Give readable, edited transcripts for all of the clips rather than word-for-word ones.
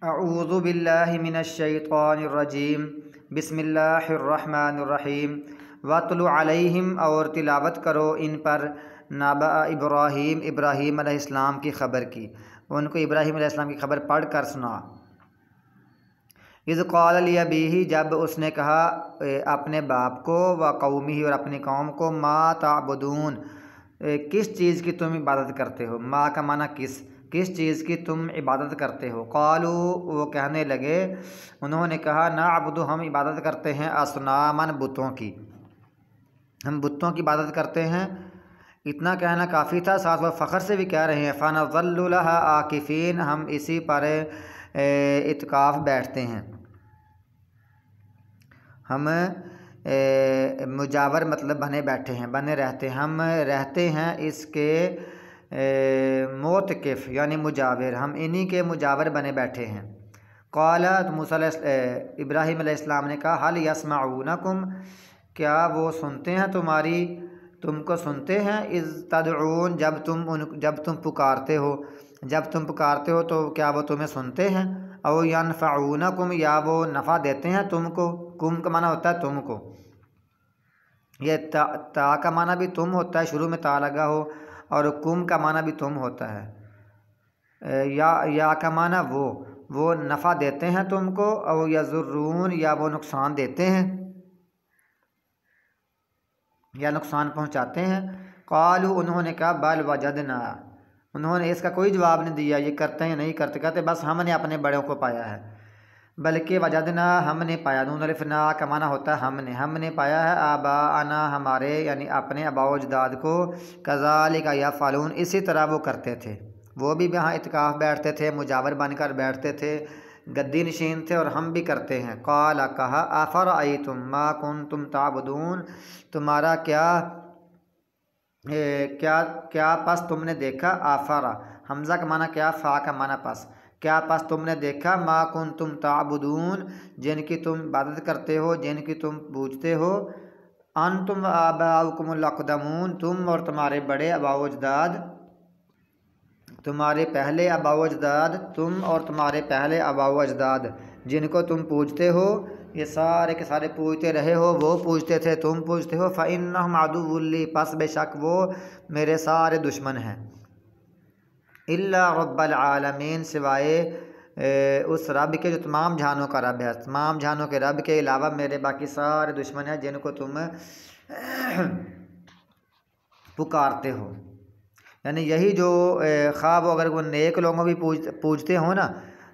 अऊज़ु बिल्लाहि मिनश्शैतानिर्रजीम बिस्मिल्लाहिर्रहमानिर्रहीम वत्लु अलैहिम और तिलावत करो इन पर नबा इब्राहीम इब्राहीम अलैहिस्सलाम की ख़बर की। उनको इब्राहीम अलैहिस्सलाम की ख़बर पढ़ कर सुना। इज़ क़ाल लिअबीही जब उसने कहा अपने बाप को व कौमिही और अपनी कौम को मा ताबुदून किस चीज़ की तुम इबादत करते हो। माँ का माना किस चीज़ की तुम इबादत करते हो। क़ालू वो कहने लगे, उन्होंने कहा नअबुदु हम इबादत करते हैं असनामन बुतों की, हम बुतों की इबादत करते हैं। इतना कहना काफ़ी था, साथ वह फ़ख्र से भी कह रहे हैं फ़नज़ल्लु लहा आकिफ़ीन हम इसी पर इत्काफ़ बैठते हैं, हम मुजावर मतलब बने बैठे हैं, बने रहते हैं, हम रहते हैं इसके मोतकिफ़ यानी मुजावर, हम इन्हीं के मुजावर बने बैठे हैं। क़ाला मूसा इब्राहीम अलैहिस्सलाम ने कहा हल यस्माऊनकुम क्या वो सुनते हैं तुमको सुनते हैं इज़ तदऊन जब तुम पुकारते हो तो क्या वो तुम्हें सुनते हैं। औ यनफ़ऊनकुम या वो नफ़ा देते हैं तुमको। कुम का माना होता है तुमको, ये ता का माना भी तुम होता है, शुरू में ता लगा हो, और कुम का माना भी तुम होता है। या का माना वो नफ़ा देते हैं तुमको, और यज़ुर्रून या वो नुकसान देते हैं या नुकसान पहुंचाते हैं। क़ालू उन्होंने कहा बल वजदना, उन्होंने इसका कोई जवाब नहीं दिया, ये करते हैं नहीं करते, कहते बस हमने अपने बड़ों को पाया है। बल्कि वजदना हमने पाया, नून अलिफ ना का माना होता है हमने पाया है आबा आना हमारे यानी अपने आबाओ अजदाद को कज़ालिका यफ़अलून इसी तरह वो करते थे। वो भी यहाँ इत्काफ़ बैठते थे, मुजावर बनकर बैठते थे, गद्दी नशीन थे, और हम भी करते हैं। क़ाला कहा अफ़रअय्तुम मा कुन्तुम ताबुदून तुम्हारा क्या पस तुमने देखा। आफरा हमज़ा का माना क्या, फ़ा का माना पस, क्या पस तुमने देखा मा कुन्तुम ताबुदून जिनकी तुम इबादत करते हो, जिनकी तुम पूजते हो। अंतुम आबाउकुमुल अक़दमून तुम और तुम्हारे बड़े आबाओ अजदाद, तुम्हारे पहले आबाओ अजदाद, तुम और तुम्हारे पहले आबाओ अजदाद जिनको तुम पूजते हो, ये सारे के सारे पूजते रहे हो, वो पूजते थे तुम पूजते हो। फ़इन्नहुम अदुव्वुल्ली पस बेशक वो मेरे सारे दुश्मन हैं। इल्ला रब्बल आलमीन सिवाय उस रब के जो तमाम जहानों का रब है, तमाम जहानों के रब के अलावा मेरे बाकी सारे दुश्मन हैं जिनको तुम पुकारते हो। यानी यही जो ख्वाब अगर वो नेक लोगों भी पूजते हो ना,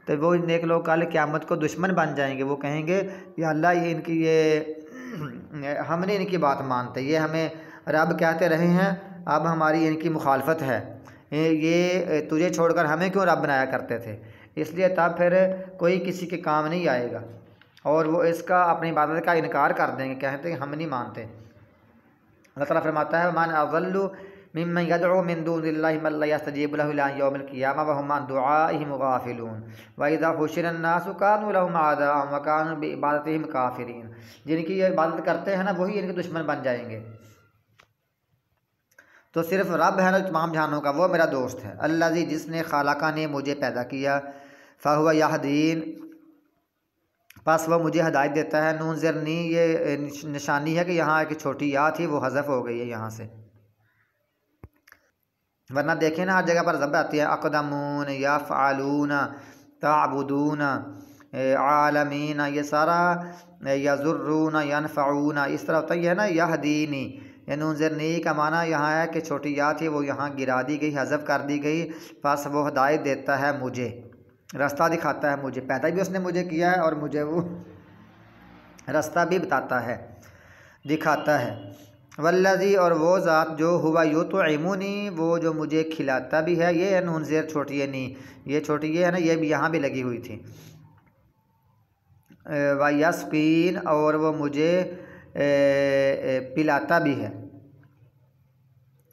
तो वो नेक लोग कल क़यामत को दुश्मन बन जाएंगे। वो कहेंगे या अल्लाह ये हमने इनकी बात मानते, ये हमें रब कहते रहे हैं, अब हमारी इनकी मुखालफत है, ये तुझे छोड़कर हमें क्यों रब बनाया करते थे। इसलिए तब फिर कोई किसी के काम नहीं आएगा, और वो इसका अपनी इबादत का इनकार कर देंगे, कहते हैं हम नहीं मानते। अल्लाह ताला फरमाता है मन अज़ल्लु मिम्मन यदउ मिन दूनिल्लाहि मा ला यस्तजीबु लहु इला यौमिल क़ियामह व हुम अन दुआइहिम गाफ़िलून व इज़ा हुशिरा अन्नासु कानू लहुम आदाअन व कानू बिइबादतिहिम काफ़िरीन। जिनकी ये इबादत करते हैं ना, वही इनके दुश्मन बन जाएंगे। तो सिर्फ रब है ना तमाम जहानों का, वो मेरा दोस्त है। अल्लाज़ी जिसने खालका ने मुझे पैदा किया, फ़हुव यहदीन बस वह मुझे हदायत देता है। नून ज़रनी ये निशानी है कि यहाँ एक छोटी या थी, वो हज़फ हो गई है यहाँ से, वरना देखें ना हर जगह पर ज़ब्त आती है अक़दमून यफ़अलून ताबुदून आलमीन, ये सारा यज़ुर्रून यनफ़ऊन इस तरह होता है ना। यहदीनी ये नून ज़रनी का माना यहाँ है कि छोटी या थी, वो यहाँ गिरा दी गई, हज़फ कर दी गई। बस वो हदायत देता है मुझे, रास्ता दिखाता है मुझे, पैदा भी उसने मुझे किया है और मुझे वो रास्ता भी बताता है, दिखाता है। वल्लज़ी और वो ज़ात जो हुआ युतइमुनी वो जो मुझे खिलाता भी है। ये है नून ज़ेर छोटी है नी, ये छोटी ये है ना, ये भी यहाँ भी लगी हुई थी। व यस्कीन और वो मुझे पिलाता भी है,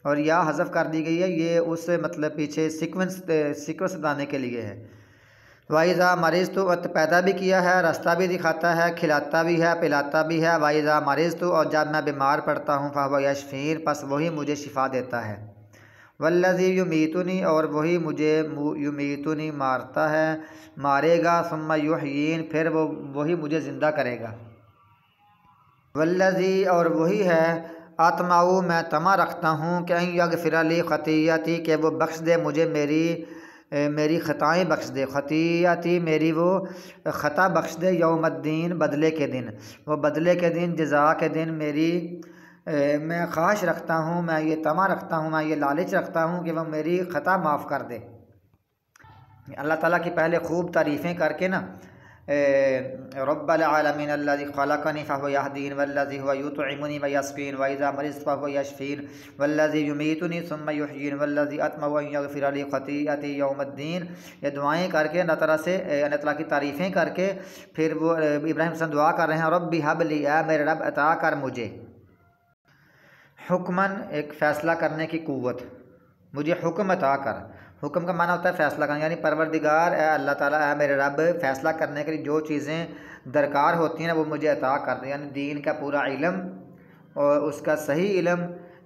और या हज़फ कर दी गई है, ये उस मतलब पीछे सीक्वेंस बताने के लिए है। वाइज़ा मरीज़ तो पैदा भी किया है, रास्ता भी दिखाता है, खिलाता भी है, पिलाता भी है। वाइज़ा मरीज़ तो और जब मैं बीमार पड़ता हूँ फ़हुव यशफ़ीन बस वही मुझे शिफ़ा देता है। वल्लज़ी युमीतुनी, और वही मुझे युमीतुनी मारता है, मारेगा, सुम्मा युहयीन, फिर वो वही मुझे ज़िंदा करेगा। वल्लज़ी, और वही है, आत्माऊ, मैं तमा रखता हूँ कि यगफ़िर ली ख़तीयती, कि वो बख्श दे मुझे मेरी ख़ताएँ बख्श दे, ख़तीयती, मेरी वो ख़ता बख्श दे, यौमद्दीन, बदले के दिन, वो बदले के दिन, जज़ा के दिन मेरी मैं ख्वाहिश रखता हूँ, मैं ये तमा रखता हूँ, मैं ये लालच रखता हूँ कि वह मेरी ख़ता माफ़ कर दे। अल्लाह ताला की पहले खूब तारीफ़ें करके ना, रब्बल आलमीन अल्लज़ी ख़लक़नी फ़हुव यहदीन वल्लज़ी हुवा युतइमुनी व यस्क़ीन व इज़ा मरिज़्तु फ़हुव यशफ़ीन वल्लज़ी युमीतुनी सुम्मा युहयीन वल्लज़ी अत्मउ अन यग़फ़िर ली ख़तीअती यौमद्दीन। ये दुआएँ करके अल्लाह ताला से, अल्लाह ताला की तारीफ़ें करके फिर वो इब्राहीम से दुआ कर रहे हैं, रब्बी हब ली, मेरे रब अता कर मुझे, हुक्मन, एक फ़ैसला करने की क़ुव्वत, मुझे हुक्म अता कर। हुक्म का माना होता है फ़ैसला करना, यानी परवरदिगार अल्लाह ताला, मेरे रब, फ़ैसला करने के लिए जो चीज़ें दरकार होती हैं ना वो मुझे अता कर दे, यानी दीन का पूरा इल्म और उसका सही इल्म,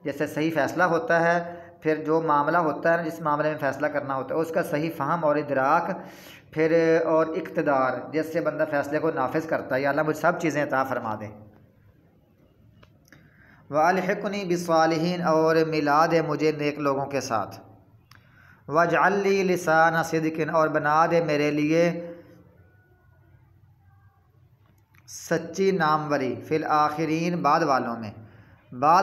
जैसे सही फ़ैसला होता है, फिर जो मामला होता है ना जिस मामले में फ़ैसला करना होता है उसका सही फ़हम और इदराक, फिर और इक़्तिदार, जिससे बंदा फ़ैसले को नाफिज़ करता है। या अल्लाह मुझे सब चीज़ें अता फ़रमा दे। वअल्हिक़नी बिस्सालिहीन, और मिला दे मुझे नेक लोगों के साथ। वजअल ली लिसान सिद्क़िन, और बना दे मेरे लिए सच्ची नामवरी, फ़िल आखिरीन, बाद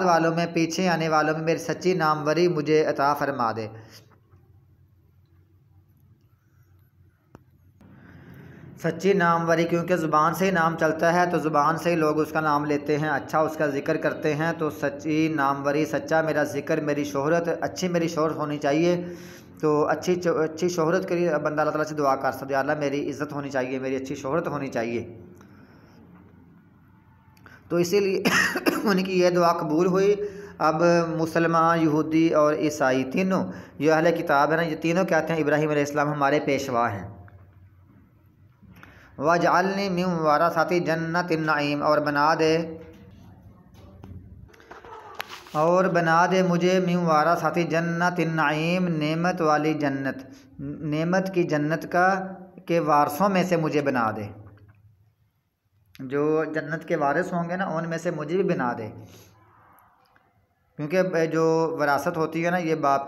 वालों में, पीछे आने वालों में मेरी सच्ची नामवरी मुझे अता फ़रमा दे। सच्ची नामवरी, क्योंकि ज़ुबान से ही नाम चलता है तो ज़ुबान से ही लोग उसका नाम लेते हैं, अच्छा उसका ज़िक्र करते हैं। तो सच्ची नामवरी, सच्चा मेरा ज़िक्र, मेरी शोहरत, अच्छी मेरी शोहरत होनी चाहिए। तो अच्छी शोहरत के लिए बंदा अल्लाह ताला से दुआ कर सकता है, अल्लाह मेरी इज़्ज़त होनी चाहिए, मेरी अच्छी शोहरत होनी चाहिए। तो इसीलिए उनकी यह दुआ कबूल हुई। अब मुसलमान, यहूदी और ईसाई तीनों, ये अहले किताब है ना, ये तीनों कहते हैं इब्राहीम अलैहिस्सलाम हमारे पेशवा हैं। वजअलनी मिन वरासाती जन्नतिन नईम, और बना दे मुझे मिन वरासाती जन्नतिन नईम, नेमत वाली जन्नत, नेमत की जन्नत के वारसों में से मुझे बना दे। जो जन्नत के वारिस होंगे ना उनमें से मुझे भी बना दे, क्योंकि जो विरासत होती है ना ये बाप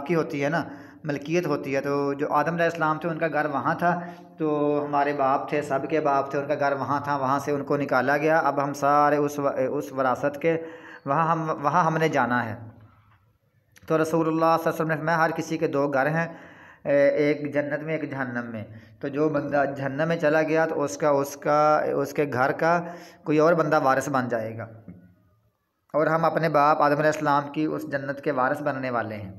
की होती है ना, मलकियत होती है। तो जो आदम अलैहिस्सलाम थे उनका घर वहाँ था, तो हमारे बाप थे, सब के बाप थे, उनका घर वहाँ था, वहाँ से उनको निकाला गया। अब हम सारे उस विरासत के वहाँ हमने जाना है। तो रसूलुल्लाह सल्लल्लाहु अलैहि वसल्लम ने फरमाया हर किसी के दो घर हैं, एक जन्नत में, एक जहन्नम में। तो जो बंदा जहन्नम में चला गया तो उसके घर का कोई और बंदा वारिस बन जाएगा, और हम अपने बाप आदम अलैहिस्सलाम की उस जन्नत के वारिस बनने वाले हैं।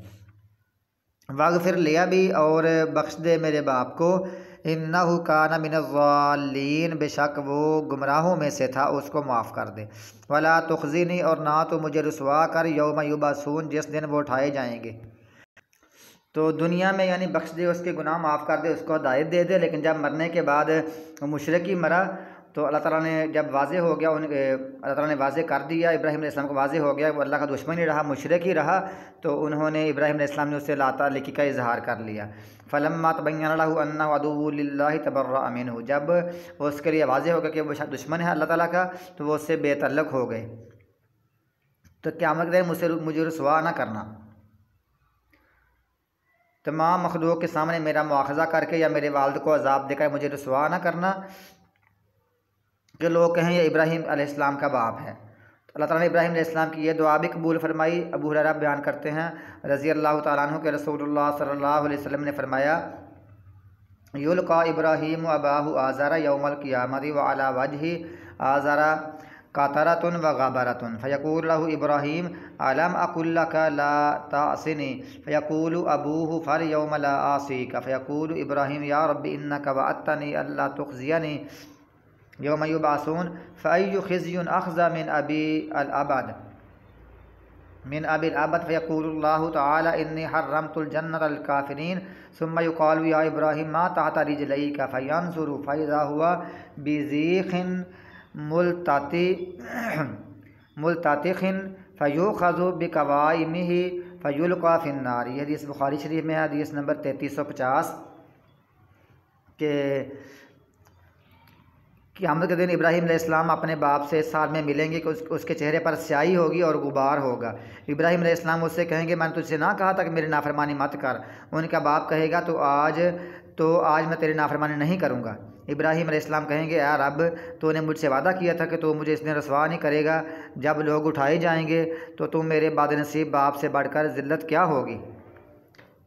वग़फ़िर लिया भी, और बख्श दे मेरे बाप को, इन्नहु काना मिनज़्ज़ालीन, बेशक वो गुमराहों में से था, उसको माफ़ कर दे। वला तुख़ज़िनी, और ना तो मुझे रुसवा कर, यौम युबअसून, जिस दिन वो उठाए जाएंगे। तो दुनिया में यानी बख्श दे, उसके गुनाह माफ़ कर दे, उसको हिदायत दे दे। लेकिन जब मरने के बाद मुशरिक ही मरा तो अल्लाह ताला ने जब वाज़े हो गया, अल्लाह ताला ने वाज़े कर दिया, इब्राहीम अलैहिस्सलाम को वाज़े हो गया वो अल्लाह का दुश्मन ही रहा, मुशरिक ही रहा। तो उन्होंने इब्राहीम अलैहिस्सलाम ने उससे ला ताल्लुकी का इजहार कर लिया। फ़लम्मा तबय्यन लहु अन्नहु अदुव्वुन लिल्लाहि तबर्रअ मिन्हु, जब उसके लिए वाज़े हो गया कि वो दुश्मन है अल्लाह ताला का, तो वो उससे बेतल्लुक़ हो गए। तो क़यामत के दिन मुझे रुसवा ना करना, तमाम मखलूक के सामने मेरा मुआख़ज़ा करके या मेरे वालिद को अज़ाब देकर मुझे रुसवा ना करना कि लोग कहें ये इब्राहीम अलैहिस्सलाम का बाप है। तो अल्लाह ताला ने इब्राहीम अलैहिस्सलाम की ये दुआ भी कबूल फरमाई। अबू हुरैरा बयान करते हैं रज़ी अल्लाह तआला अन्हु के रसूलुल्लाह सल्लल्लाहु अलैहि वसल्लम ने फरमाया, युल्क़ा इब्राहीम अबाहु आज़ारा यौमल क़ियामति व अला वजहि आज़ारा कातरतुन व गबरतुन फ़यक़ूलु लहु इब्राहीम अलम अक़ुल लका ला तासिनी फ़यक़ूलु अबूहु फ़ल-यौम ला आसीका फ़यक़ूलु इब्राहीम या रब्बि इन्नका वअदतनी अल्ला तुख़ज़ियनी यौम युबअसून फ़अय्यु ख़िज़्युन अख़ज़ा मिन अबिल अबद फ़यक़ूलुल्लाहु तआला इन्नी हर्रमतुल जन्नत अल काफ़िरीन सुम्मा युक़ालु या इब्राहीम मा तहत रिजलैका फ़यंज़ुरु फ़इज़ा हुवा बिज़ीख़िन मुल्ततिख़िन फ़यूख़ज़ु बिक़वाइमिही फ़युल्क़ा फ़िन्नार। ये हदीस बुखारी शरीफ में है, हदीस नंबर 3350 के क़यामत के दिन इब्राहीम अलैहिस्सलाम अपने बाप से इस हाल में मिलेंगे कि उसके चेहरे पर स्याही होगी और गुबार होगा। इब्राहीम अलैहिस्सलाम उससे कहेंगे मैंने तुझसे ना कहा था कि मेरी नाफरमानी मत कर। उनका बाप कहेगा तो आज मैं तेरी नाफरमानी नहीं करूँगा। इब्राहीम अलैहिस्सलाम कहेंगे या रब, तूने मुझसे वादा किया था कि तू मुझे इस दिन रसवा नहीं करेगा। जब लोग उठाए जाएंगे तो तुम मेरे बदनसीब बाप से बढ़कर ज़िल्लत क्या होगी।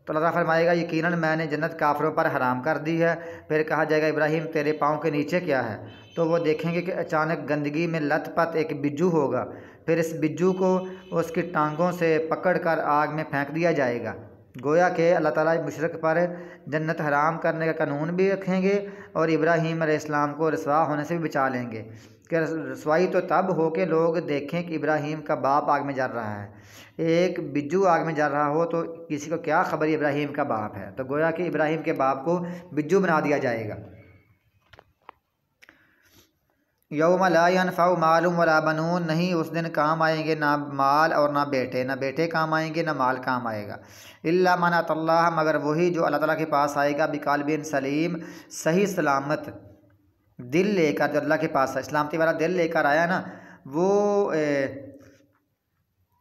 तो अल्लाह फरमाएगा यकीनन मैंने जन्नत काफिरों पर हराम कर दी है। फिर कहा जाएगा इब्राहीम तेरे पाँव के नीचे क्या है। तो वो देखेंगे कि अचानक गंदगी में लथपथ एक बिज्जू होगा। फिर इस बिज्जू को उसकी टांगों से पकड़कर आग में फेंक दिया जाएगा। गोया के अल्लाह ताला मुशरिक पर जन्नत हराम करने का कानून भी रखेंगे और इब्राहीम अलैहिस्सलाम को रसवा होने से भी बचा लेंगे कि रसवाई तो तब हो के लोग देखें कि इब्राहीम का बाप आग में जल रहा है। एक बिज्जू आग में जल रहा हो तो किसी को क्या खबर इब्राहीम का बाप है। तो गोया कि इब्राहीम के बाप को बिज्जू बना दिया जाएगा। यौम ला यनफ़उ मालुम वला बनून, नहीं उस दिन काम आएंगे ना माल और ना बेटे। ना बेटे काम आएंगे ना माल काम आएगा। इल्ला मन अतल्लाह, मगर वही जो अल्लाह ताला के पास आएगा बिक़ल्बिन सलीम, सही सलामत दिल लेकर। जो अल्लाह के पास सलामती वाला दिल लेकर आया ना,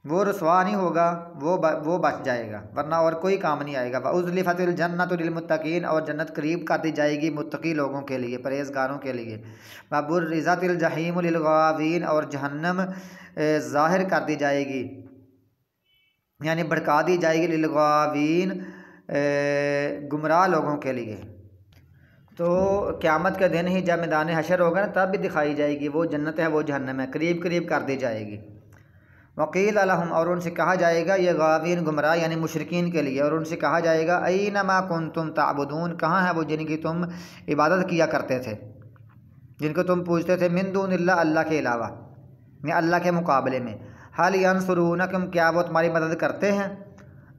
वो रुसवा नहीं होगा, वो बच जाएगा, वरना और कोई काम नहीं आएगा। उज़्लिफ़तिल जन्नतु लिलमुत्तक़ीन, और जन्नत करीब कर दी जाएगी मुत्तकी लोगों के लिए, परहेज़गारों के लिए। वबुर्रिज़तिल जहीमु लिलगावीन, और जहन्नम ज़ाहिर कर दी जाएगी, यानी भड़का दी जाएगी, लिलगावीन गुमराह लोगों के लिए। तो क़यामत के दिन ही जब मैदान हशर होगा ना, तब भी दिखाई जाएगी वो जन्नत है वो जहन्नम है, करीब करीब कर दी जाएगी। वकील अलहम, और उनसे कहा जाएगा, ये गावीन गुमराह यानी मुशरिकीन के लिए, और उनसे कहा जाएगा अयनमा कुंतुम ताबुदून, कहाँ है वो जिनकी तुम इबादत किया करते थे, जिनको तुम पूछते थे मिन दूनिल्लाह, अल्लाह के अलावा या अल्लाह के मुकाबले में। हल यंसुरूनकुम, क्या वो तुम्हारी मदद करते हैं।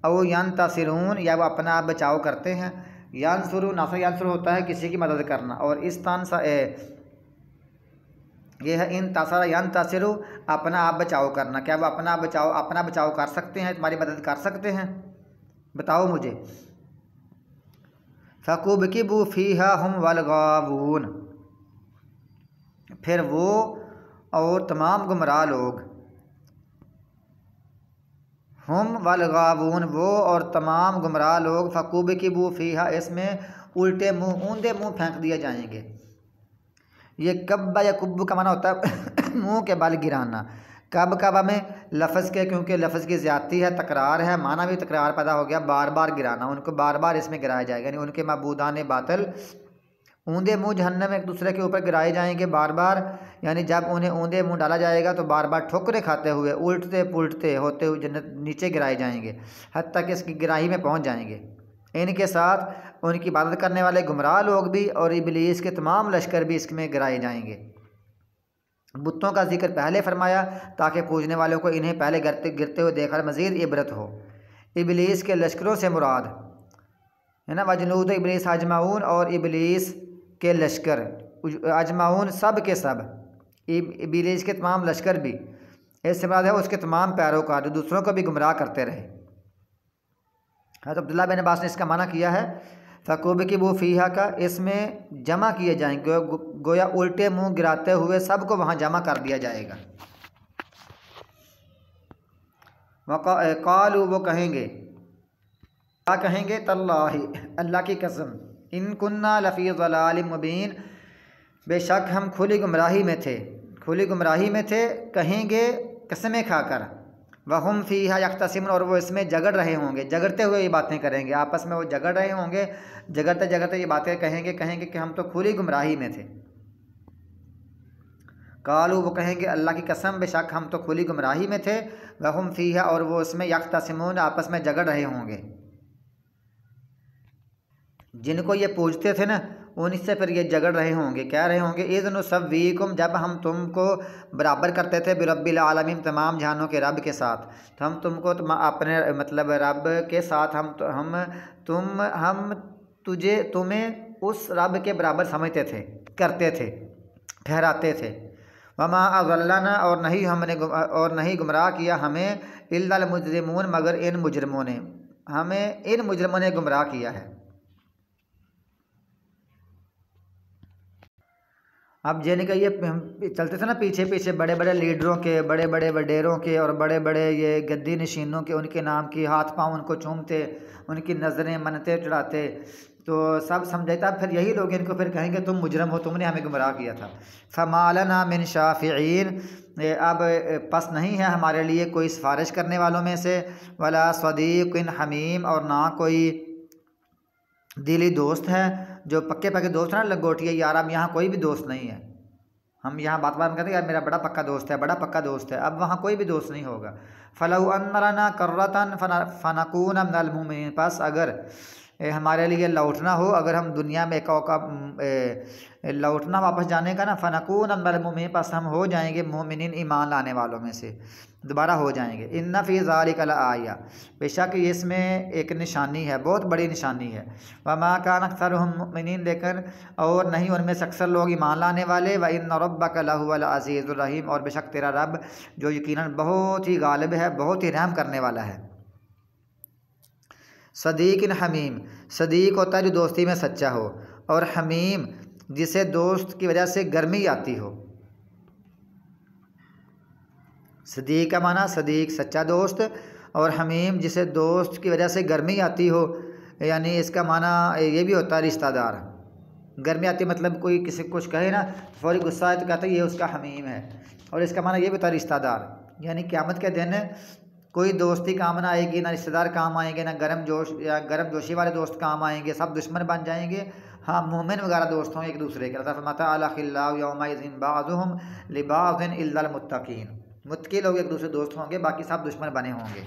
औ यंतसिरून, या वो अपना आप बचाव करते हैं। यंसुरू नसर यंसुर होता है किसी की मदद करना, और इस तान सा ये है इन तसरा यंतसिरू, अपना आप बचाव करना। क्या वो अपना बचाव कर सकते हैं, तुम्हारी मदद कर सकते हैं, बताओ मुझे। फ़कुबकिबू फ़ीहा हुम वलगावून, फिर वो और तमाम गुमराह लोग, हम वलगावून, वो और तमाम गुमराह लोग, फ़कुबकिबू फ़ीहा, इसमें उल्टे मुँह ऊंधे मुँह फेंक दिए जाएंगे। ये कब्बा या कुब्बू का माना होता है मुँह के बल गिराना। कब कबा में लफ्ज़ के, क्योंकि लफ्ज़ की ज़्यादती है, तकरार है, माना भी तकरार पैदा हो गया, बार बार गिराना, उनको बार बार इसमें गिराया जाएगा। यानी उनके मबूदान बातिल ऊंधे मुँह जहन्नम में एक दूसरे के ऊपर गिराए जाएंगे बार बार। यानी जब उन्हें ऊंधे मुँह डाला जाएगा तो बार बार ठोकरें खाते हुए, उल्टते पुलटते होते हुए जन्नत नीचे गिराए जाएंगे, हत्ता कि इसकी गिराही में पहुँच जाएंगे। इनके साथ उनकी इबादत करने वाले गुमराह लोग भी और इबलीस के तमाम लश्कर भी इसमें गिराए जाएंगे। बुतों का जिक्र पहले फरमाया ताकि पूजने वालों को इन्हें पहले गिरते हुए देखकर मज़ीद इबरत हो। इबलीस के लश्करों से मुराद है ना वजनूद इबलीस अजमाउन, और इबलीस के लश्कर अजमाउन सब के सब, इबलीस के तमाम लश्कर भी, इससे मुराद है उसके तमाम पैरोकार जो दूसरों को भी गुमराह करते रहे। हज़रत अब्दुल्लाह बिन अब्बास ने इसका माना किया है फ़कुबकिबू फ़ीहा का, इसमें जमा किए जाएंगे, गोया उल्टे मुंह गिराते हुए सबको वहाँ जमा कर दिया जाएगा। क़ालू, वो कहेंगे, क्या कहेंगे, तल्लाही, अल्लाह की कसम, इन कुन्ना लफ़ी ज़लालिम मुबीन, बेशक हम खुली गुमराही में थे, कहेंगे कसमें खाकर। वहुम फ़ीहा यख्तसिमून, और वो इसमें झगड़ रहे होंगे, झगड़ते हुए ये बातें करेंगे, आपस में वो झगड़ रहे होंगे, झगड़ते ये बातें कहेंगे कि हम तो खुली गुमराही में थे। कालू, वो कहेंगे अल्लाह की कसम, बेशक हम तो खुली गुमराही में थे। वहुम फ़ीहा, और वो उसमें यख्तसिमून, आपस में झगड़ रहे होंगे। जिनको ये पूछते थे ना, उनसे फिर ये झगड़ रहे होंगे, कह रहे होंगे इज़्नुसव्वीकुम, जब हम तुमको बराबर करते थे बिरब्बिल आलमीन, तमाम जहानों के रब के साथ, तो हम तुमको अपने मतलब रब के साथ हम तुम्हें उस रब के बराबर समझते थे, करते थे, ठहराते थे। वमा अज़ल्लना और नहीं गुमराह किया हमें इल्लल मुजरिमून मगर इन मुजरमों ने, हमें इन मुजरमों ने गुमराह किया है। अब यानी कि ये चलते थे ना पीछे पीछे बड़े बड़े लीडरों के, बड़े बड़े वडेरों के और बड़े बड़े ये गद्दी नशीनों के, उनके नाम की हाथ पाँव उनको चूमते, उनकी नज़रें मन्नतें चढ़ाते, तो सब समझाता। फिर यही लोग इनको फिर कहेंगे तुम मुजरम हो, तुमने हमें गुमराह किया था। फ़मालना मिन शाफ़िईन, अब पस नहीं है हमारे लिए कोई सिफारिश करने वालों में से, वला सदीक़िन हमीम, और ना कोई दिली दोस्त है, जो पक्के पक्के दोस्त हैं ना, लंगोटिया यार। अब यहाँ कोई भी दोस्त नहीं है। हम यहाँ बात बात में कहते हैं यार मेरा बड़ा पक्का दोस्त है, बड़ा पक्का दोस्त है, अब वहाँ कोई भी दोस्त नहीं होगा। फ़लऊ अन्न लना कर्रतन फ़नकून मिनल मुमिनीन, बस अगर हमारे लिए लौटना हो, अगर हम दुनिया में लौटना वापस जाने का ना, फ़नकून मिनल मुमिनीन, बस हम हो जाएंगे मोमिनीन, ईमान लाने वालों में से दोबारा हो जाएंगे। इन्ना फ़ी ज़ालिका लआया, बेशक इसमें एक निशानी है, बहुत बड़ी निशानी है। वमा कान अक्सरुहुम मुमिनीन, लेकिन और नहीं उनमें से अक्सर लोग ईमान लाने वाले। व इन्न रब्बक लहुवल अज़ीज़ुर रहीम, और बेशक तेरा रब जो यकीनन बहुत ही गालिब है, बहुत ही रहम करने वाला है। सदीक़िन हमीम, सदीक़ होता है जो दोस्ती में सच्चा हो, और हमीम जिसे दोस्त की वजह से गर्मी आती हो। सदीक़ का माना सदीक़ सच्चा दोस्त, और हमीम जिसे दोस्त की वजह से गर्मी आती हो, यानी इसका माना ये भी होता है रिश्तेदार। गर्मी आती मतलब कोई किसी को कुछ कहे ना, फौरी गुस्सा है तो कहते हैं ये उसका हमीम है, और इसका माना ये भी होता है रिश्तेदार। यानी क़यामत के दिन कोई दोस्ती काम ना आएगी, ना रिश्तेदार काम आएंगे, ना गर्म जोश या गर्म जोशी वाले दोस्त काम आएंगे, सब दुश्मन बन जाएंगे। हाँ, मोमिन वगैरह दोस्त हों एक दूसरे के। अल्लाह फरमाता है अला यौमइज़िन बाज़ुहुम लिबाज़िन इल्लल मुत्तकीन, मुत्तकी लोग एक दूसरे दोस्त होंगे, बाकी सब दुश्मन बने होंगे।